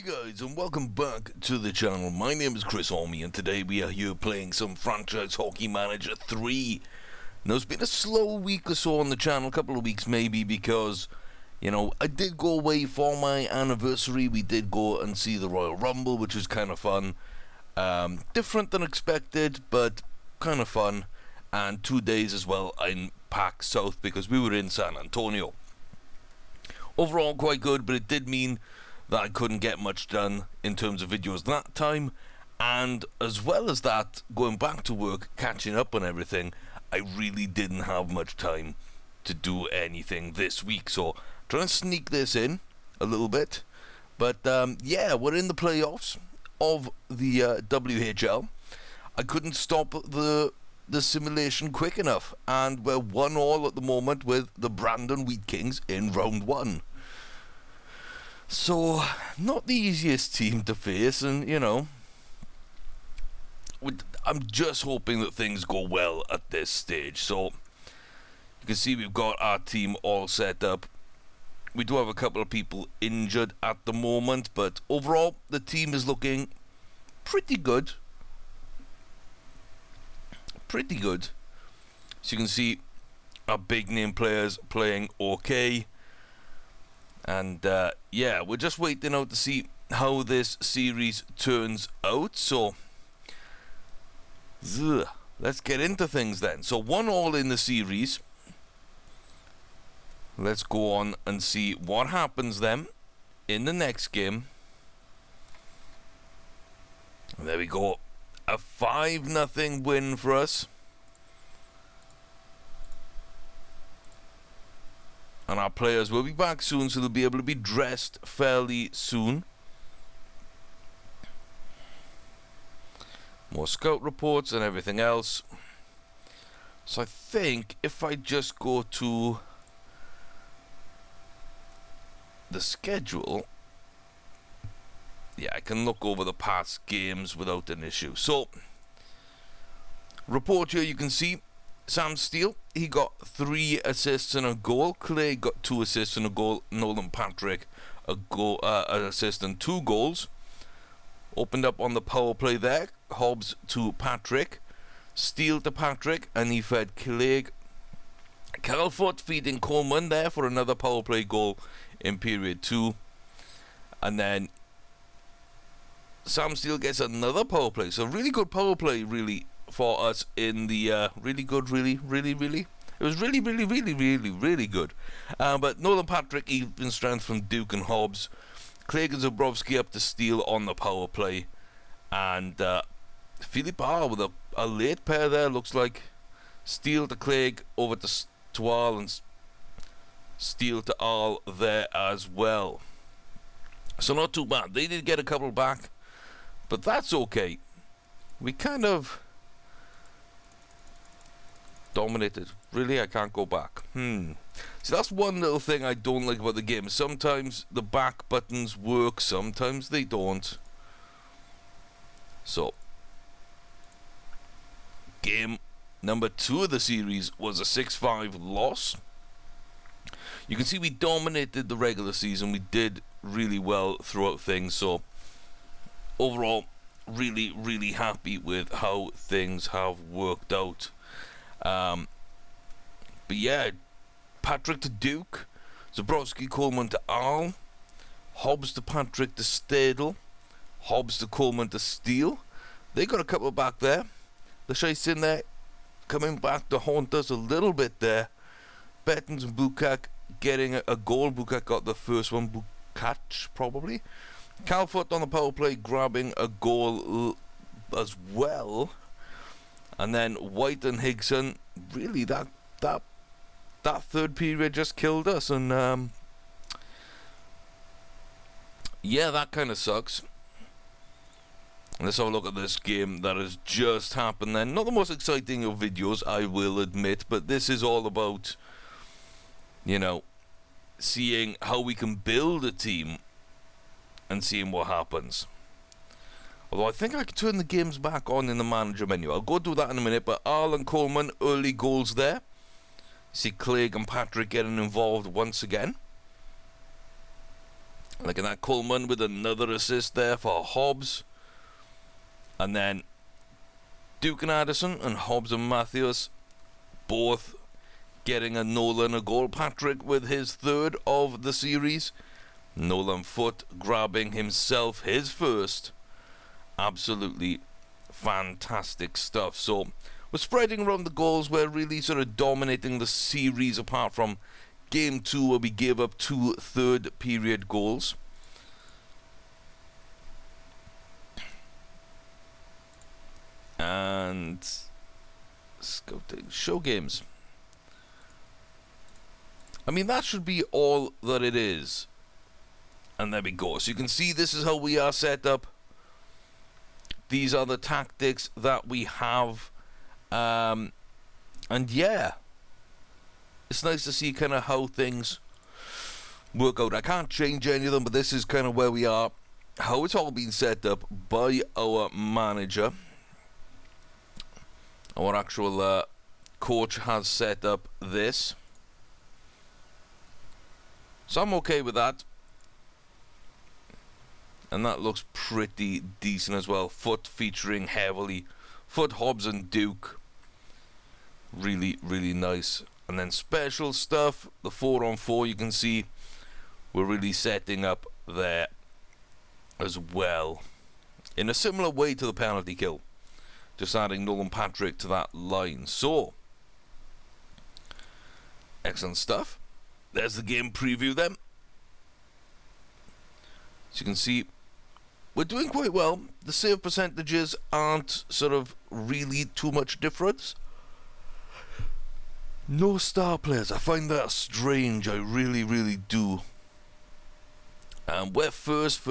Hey guys, and welcome back to the channel. My name is Chris Ormy, and today we are here playing some Franchise Hockey Manager 3. Now, it's been a slow week or so on the channel, a couple of weeks maybe, because, you know, I did go away for my anniversary. We did go and see the Royal Rumble, which was kind of fun. Different than expected, but kind of fun. And 2 days as well in PAC South, because we were in San Antonio. Overall, quite good, but it did mean that I couldn't get much done in terms of videos that time, and as well as that, going back to work, catching up on everything, I really didn't have much time to do anything this week, so trying to sneak this in a little bit. But yeah, we're in the playoffs of the WHL. I couldn't stop the simulation quick enough, and we're 1-1 at the moment with the Brandon Wheat Kings in round 1. So, not the easiest team to face, and, you know, I'm just hoping that things go well at this stage. So, you can see we've got our team all set up. We do have a couple of people injured at the moment, but overall, the team is looking pretty good. Pretty good. So you can see our big name players playing okay. And yeah, we're just waiting out to see how this series turns out. So let's get into things then. So 1-1 in the series. Let's go on and see what happens then in the next game. And there we go. A 5-0 win for us. And our players will be back soon, so they'll be able to be dressed fairly soon. More scout reports and everything else. So I think if I just go to the schedule, yeah, I can look over the past games without an issue. So, report here, you can see Sam Steele, he got 3 assists and a goal. Clay got 2 assists and a goal. Nolan Patrick, an assist and 2 goals. Opened up on the power play there. Hobbs to Patrick. Steele to Patrick, and he fed Clegg. Calfoot feeding Coleman there for another power play goal in period 2. And then Sam Steele gets another power play. So really good power play, really, for us in the really good, really it was really good. But Nolan Patrick, even strength from Duke and Hobbs. Clegg and Zabrowski up to Steele on the power play, and Philippe R with a late pair there, looks like. Steele to Clegg, over to Al, and Steele to Al there as well. So not too bad. They did get a couple back, but that's okay. We kind of dominated. Really, I can't go back. So that's one little thing I don't like about the game. Sometimes the back buttons work, sometimes they don't. So, game number 2 of the series was a 6-5 loss. You can see we dominated the regular season. We did really well throughout things. So, overall, really happy with how things have worked out. But yeah, Patrick to Duke, Zabrowski Coleman to Al, Hobbs to Patrick to Stadel, Hobbs to Coleman to Steele. They got a couple back there. The Shice in there coming back to haunt us a little bit there. Bettens and Bukak getting a goal. Bukak got the first one. Bukach probably. Calfoot on the power play grabbing a goal as well. And then White and Higson, really that third period just killed us, and yeah, that kind of sucks. Let's have a look at this game that has just happened then. Not the most exciting of videos, I will admit, but this is all about, you know, seeing how we can build a team and seeing what happens. Although I think I can turn the games back on in the manager menu. I'll go do that in a minute. But Al and Coleman, early goals there. See Clegg and Patrick getting involved once again. Look at that, Coleman with another assist there for Hobbs. And then Duke and Addison and Hobbs and Matthews both getting a Nolan a goal. Patrick with his third of the series. Nolan Foot grabbing himself his first. Absolutely fantastic stuff. So we're spreading around the goals. We're really sort of dominating the series, apart from game 2 where we gave up 2 third period goals. And let's go to show games. I mean, that should be all that it is. And there we go. So you can see this is how we are set up. These are the tactics that we have. And yeah, it's nice to see kind of how things work out. I can't change any of them, but this is kind of where we are. How it's all been set up by our manager. Our actual coach has set up this. So I'm okay with that. And that looks pretty decent as well. Foot featuring heavily. Foot, Hobbs and Duke. Really, really nice. And then special stuff. The 4-on-4, you can see we're really setting up there as well. In a similar way to the penalty kill. Just adding Nolan Patrick to that line. So, excellent stuff. There's the game preview then. So you can see we're doing quite well. The save percentages aren't sort of really too much difference. No star players. I find that strange. I really, really do. We're first.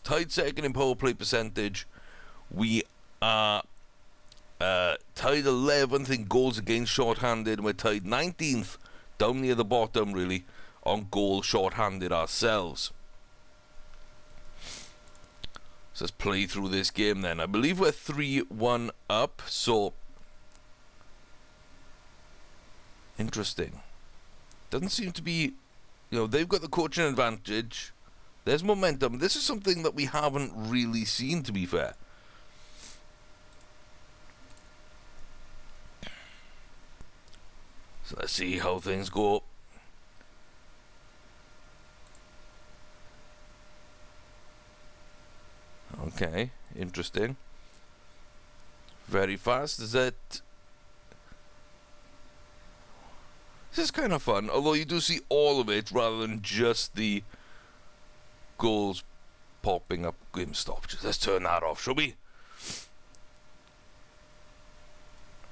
Tied second in power play percentage. We are tied 11th in goals against short-handed. We're tied 19th, down near the bottom really, on goal short-handed ourselves. So let's play through this game then. I believe we're 3-1 up, so interesting. Doesn't seem to be, they've got the coaching advantage. There's momentum. This is something that we haven't really seen, to be fair. So let's see how things go. Okay, interesting. Very fast. This is kind of fun, although you do see all of it rather than just the goals popping up. Game stoppages. Let's turn that off, shall we?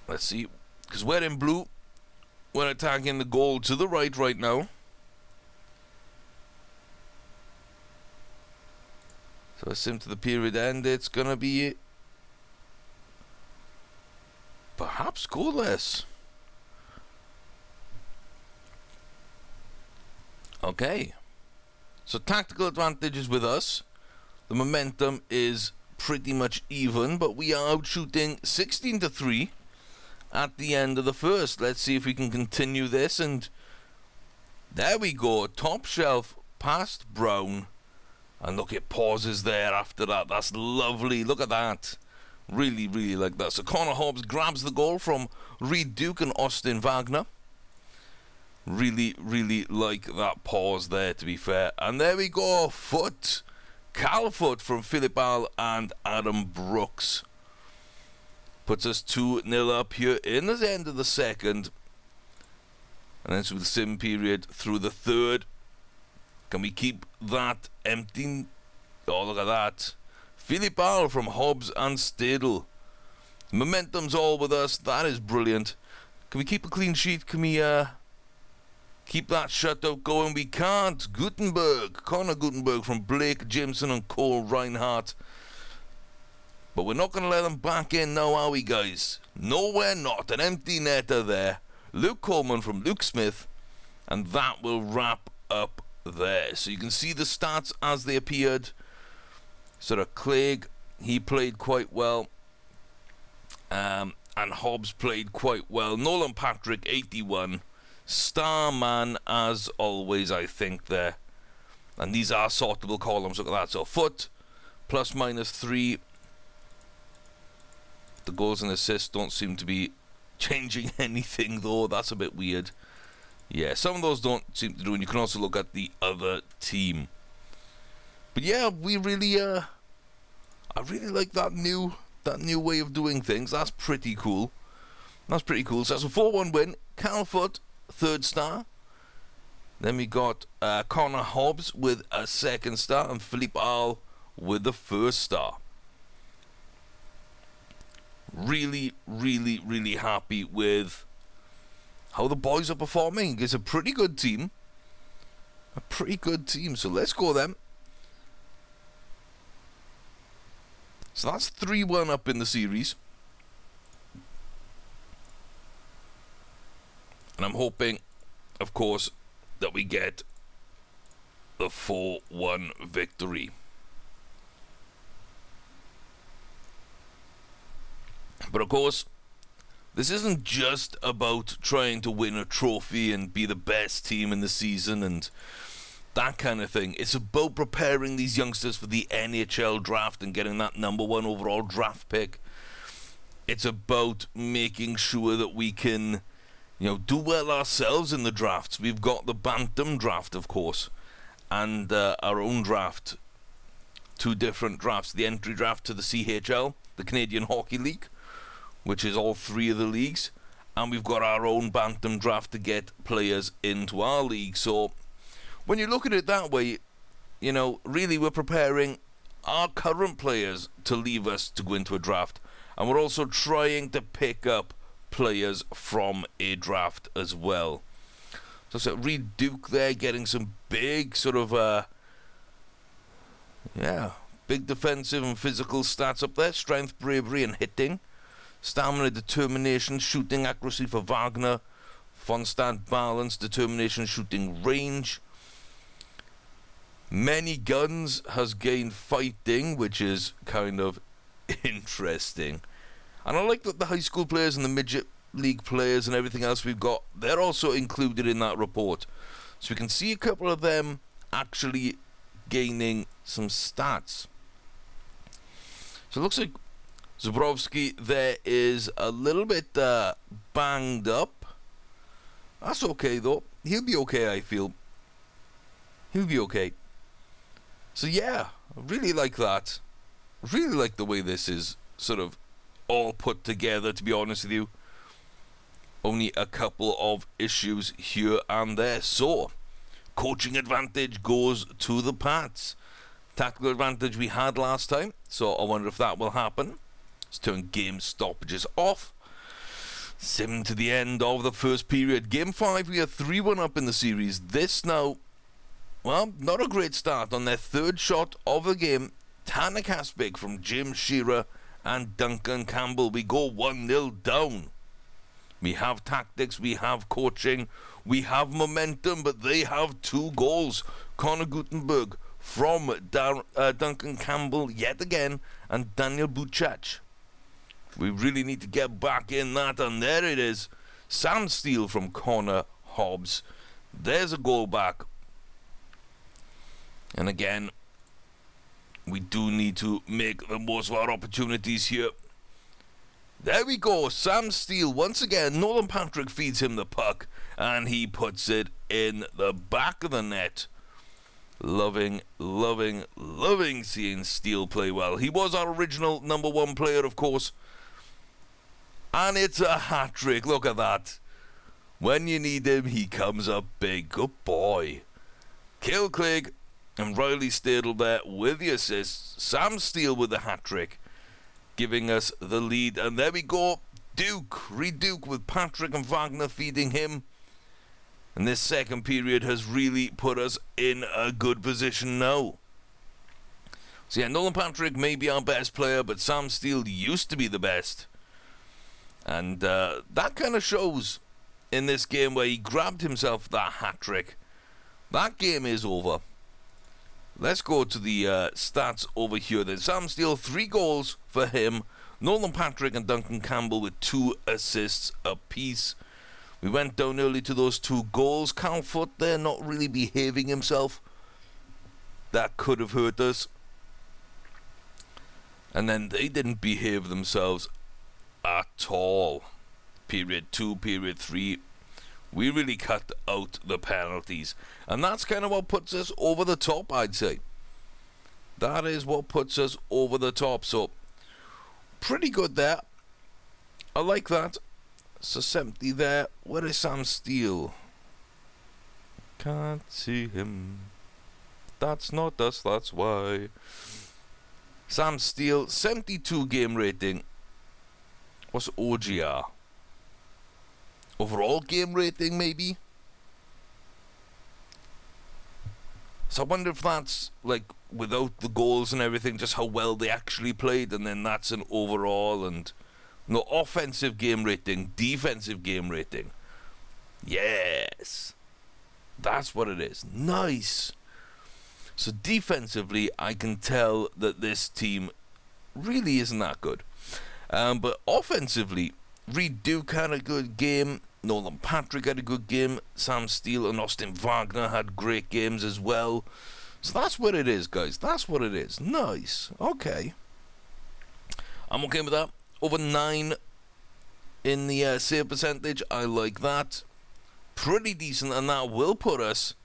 Let's see, because we're in blue. We're attacking the goal to the right now. So a sim to the period end. It's going to be perhaps goalless. Okay. So tactical advantage is with us. The momentum is pretty much even, but we are out shooting 16-3 at the end of the first. Let's see if we can continue this. And there we go. Top shelf past Brown. And look, it pauses there after that. That's lovely. Look at that. Really, really like that. So Connor Hobbs grabs the goal from Reed Duke and Austin Wagner. Really, really like that pause there, to be fair. And there we go. Foot. Cal Foot from Philip Al and Adam Brooks. Puts us 2-0 up here in the end of the second. And then through the sim period through the third. Can we keep that empty? Oh, look at that. Philip Al from Hobbs and Stadel. Momentum's all with us. That is brilliant. Can we keep a clean sheet? Can we keep that shutout going? We can't. Connor Gutenberg from Blake Jimson and Cole Reinhardt. But we're not going to let them back in now, are we, guys? No, we're not. An empty netter there. Luke Coleman from Luke Smith. And that will wrap up there. So you can see the stats as they appeared. Sort of Clegg, he played quite well. And Hobbs played quite well. Nolan Patrick, 81. Starman, as always, I think, there. And these are sortable columns. Look at that. So Foot, plus minus 3. The goals and assists don't seem to be changing anything, though. That's a bit weird. Yeah, some of those don't seem to do, and you can also look at the other team. But yeah, we really, I really like that new way of doing things. That's pretty cool. That's pretty cool. So that's a 4-1 win. Cal Foot, 3rd star. Then we got Connor Hobbs with a 2nd star, and Philippe Arl with the 1st star. Really, really, really happy with how the boys are performing. It's a pretty good team. A pretty good team. So let's go then. So that's 3-1 up in the series. And I'm hoping, of course, that we get the 4-1 victory. But of course, this isn't just about trying to win a trophy and be the best team in the season and that kind of thing. It's about preparing these youngsters for the NHL draft and getting that #1 overall draft pick. It's about making sure that we can, do well ourselves in the drafts. We've got the Bantam draft, of course, and our own draft. 2 different drafts. The entry draft to the CHL, the Canadian Hockey League, which is all 3 of the leagues, and we've got our own Bantam draft to get players into our league. So when you look at it that way, really we're preparing our current players to leave us to go into a draft, and we're also trying to pick up players from a draft as well. So Reed Duke there getting some big sort of big defensive and physical stats up there. Strength, bravery and hitting. Stamina, determination, shooting accuracy for Wagner. Fonstad, balance, determination, shooting range. Many guns has gained fighting, which is kind of interesting. And I like that the high school players and the midget league players and everything else we've got, they're also included in that report. So we can see a couple of them actually gaining some stats. So it looks like Zborowski there is a little bit banged up. That's okay though. He'll be okay, I feel. He'll be okay. So yeah, I really like that. Really like the way this is sort of all put together, to be honest with you. Only a couple of issues here and there. So, coaching advantage goes to the Pats. Tactical advantage we had last time, so I wonder if that will happen. Let's turn game stoppages off. Sim to the end of the first period. Game 5, we are 3-1 up in the series. This now, well, not a great start. On their 3rd shot of the game, Tanner Kaspik from Jim Shearer and Duncan Campbell. We go 1-0 down. We have tactics, we have coaching, we have momentum, but they have 2 goals. Connor Gutenberg from Duncan Campbell yet again, and Daniel Buchach. We really need to get back in that, and there it is. Sam Steele from Connor Hobbs. There's a goal back. And again, we do need to make the most of our opportunities here. There we go, Sam Steele once again. Nolan Patrick feeds him the puck, and he puts it in the back of the net. Loving seeing Steele play well. He was our original #1 player, of course. And it's a hat-trick, look at that. When you need him, he comes up big. Good boy. Kilcraig and Riley Stadel there with the assists. Sam Steele with the hat-trick, giving us the lead. And there we go. Reed Duke with Patrick and Wagner feeding him. And this second period has really put us in a good position now. So yeah, Nolan Patrick may be our best player, but Sam Steele used to be the best. And that kind of shows in this game where he grabbed himself that hat-trick. That game is over. Let's go to the stats over here then. Sam Steele, 3 goals for him. Nolan Patrick and Duncan Campbell with 2 assists apiece. We went down early to those 2 goals. Cal Foot there not really behaving himself. that could have hurt us. And then they didn't behave themselves at all. Period 2, period 3. We really cut out the penalties. And that's kind of what puts us over the top, I'd say. That is what puts us over the top. So, pretty good there. I like that. So, empty there. Where is Sam Steele? Can't see him. That's not us, that's why. Sam Steele, 72 game rating. What's OGR? Overall game rating, maybe? So I wonder if that's, like, without the goals and everything, just how well they actually played, and then that's an overall, and... No, offensive game rating, defensive game rating. Yes. That's what it is. Nice. So defensively, I can tell that this team really isn't that good. But offensively, Reed Duke had a good game. Nolan Patrick had a good game. Sam Steele and Austin Wagner had great games as well. So that's what it is, guys. That's what it is. Nice. Okay. I'm okay with that. Over 9 in the save percentage. I like that. Pretty decent, and that will put us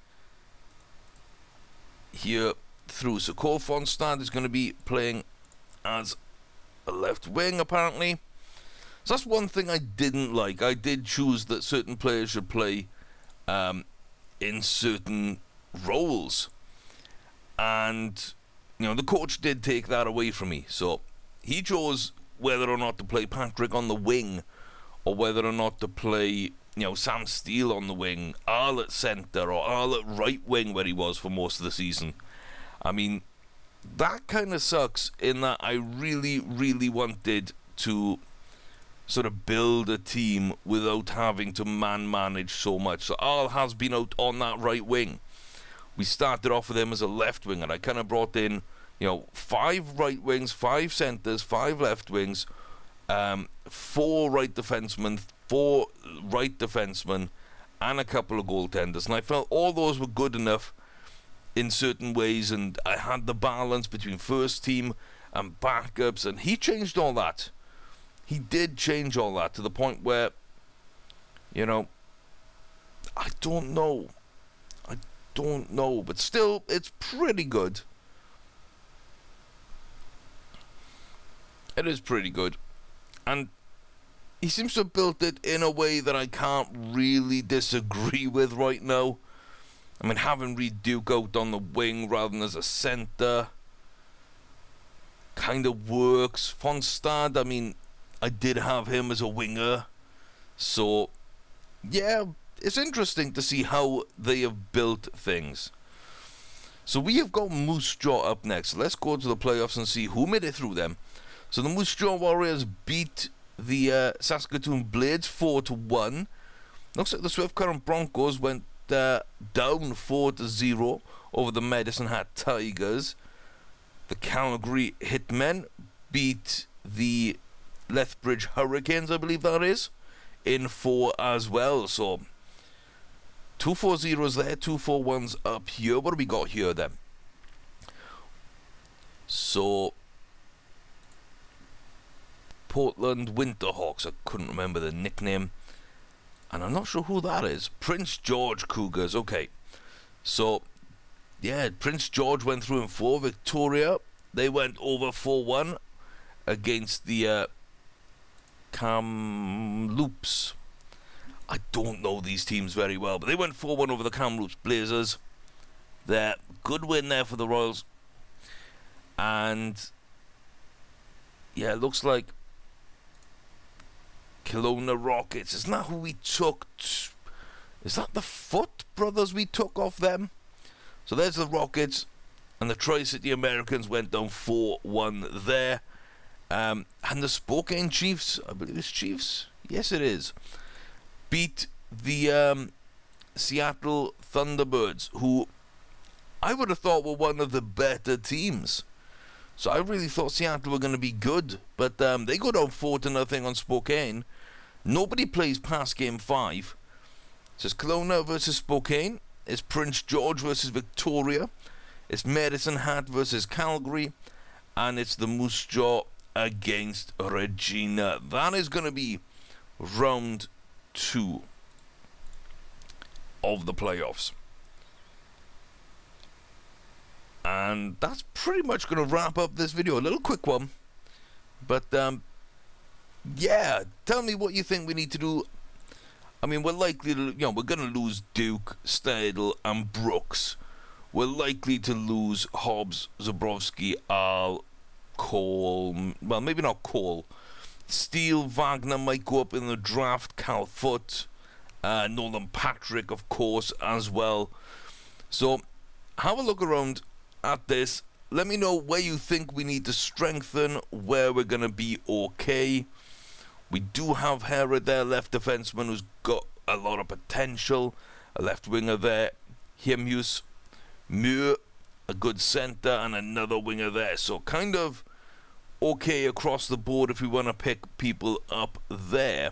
here through. So Cole Fonstad is going to be playing as a left wing, apparently. So that's one thing I didn't like. I did choose that certain players should play in certain roles. And, you know, the coach did take that away from me. So he chose whether or not to play Patrick on the wing, or whether or not to play, you know, Sam Steele on the wing, Arl at centre, or Arl at right wing where he was for most of the season. I mean, that kind of sucks in that I really, really wanted to sort of build a team without having to man-manage so much. So Arl has been out on that right wing. We started off with him as a left wing, and I kind of brought in, you know, 5 right wings, 5 centres, 5 left wings, 4 right defensemen, 4 right defensemen, and a couple of goaltenders. And I felt all those were good enough in certain ways, and I had the balance between first team and backups, and he changed all that. He did change all that to the point where, you know, I don't know, but still, it's pretty good. It is pretty good. And he seems to have built it in a way that I can't really disagree with right now. I mean, having Reed Duke out on the wing rather than as a centre kind of works. Fonstad, I mean, I did have him as a winger. So, yeah, it's interesting to see how they have built things. So we have got Moose Jaw up next. Let's go to the playoffs and see who made it through them. So the Moose Jaw Warriors beat the Saskatoon Blades 4-1. Looks like the Swift Current Broncos went down 4-0 over the Medicine Hat Tigers. The Calgary Hitmen beat the Lethbridge Hurricanes, I believe that is, in 4 as well. So 2 4-0s there, 2 4-1s up here. What do we got here then? So Portland Winterhawks, I couldn't remember the nickname, and I'm not sure who that is. Prince George Cougars, okay. So, yeah, Prince George went through in 4. Victoria, they went over 4-1 against the Kamloops. I don't know these teams very well, but they went 4-1 over the Kamloops Blazers. There, good win there for the Royals. And, yeah, it looks like Kelowna Rockets. Isn't that who we took? Is that the Foot brothers we took off them? So there's the Rockets, and the Tri-City Americans went down 4-1 there. And the Spokane Chiefs, I believe it's Chiefs. Yes, it is. Beat the Seattle Thunderbirds, who I would have thought were one of the better teams. So I really thought Seattle were going to be good, but they go down 4-0 on Spokane. Nobody plays past Game 5. It says Kelowna versus Spokane. It's Prince George versus Victoria. It's Medicine Hat versus Calgary, and it's the Moose Jaw against Regina. That is going to be round 2 of the playoffs. And that's pretty much going to wrap up this video. A little quick one. But, yeah, tell me what you think we need to do. I mean, we're likely to, we're going to lose Duke, Stadel, and Brooks. We're likely to lose Hobbs, Zabrowski, Al, Cole. Well, maybe not Cole. Steele, Wagner might go up in the draft. Cal Foot, Nolan Patrick, of course, as well. So, have a look around at this. Let me know where you think we need to strengthen, where we're going to be okay. We do have Hera there, left defenseman, who's got a lot of potential. A left winger there, Himhus, Muir, a good centre, and another winger there. So kind of okay across the board if we want to pick people up there.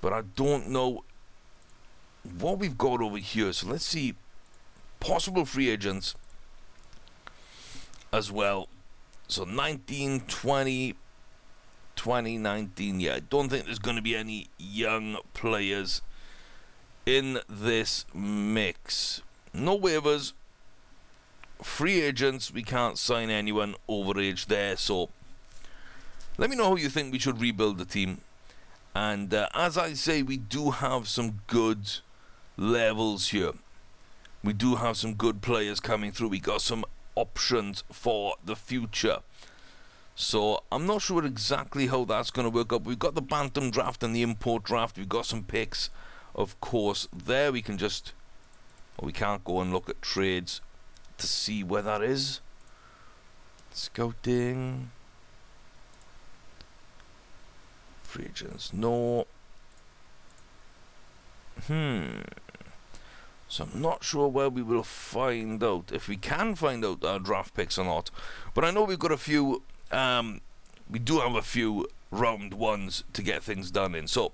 But I don't know what we've got over here. So let's see possible free agents as well. So 19, 20, 2019. Yeah, I don't think there's going to be any young players in this mix. No waivers. Free agents, we can't sign anyone overage there. So let me know how you think we should rebuild the team. And as I say, we do have some good levels here. We do have some good players coming through. We got some options for the future. So I'm not sure exactly how that's going to work out. We've got the Bantam draft and the import draft. We've got some picks, of course. There we can just... we can't go and look at trades to see where that is. Scouting. Free agents. No. So I'm not sure where we will find out, if we can find out our draft picks or not. But I know we've got a few, we do have a few round ones to get things done in. So,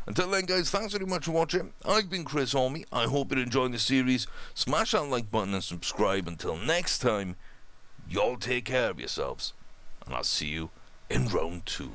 until then guys, thanks very much for watching. I've been Chris Orme. I hope you're enjoying the series. Smash that like button and subscribe. Until next time, y'all take care of yourselves. And I'll see you in round 2.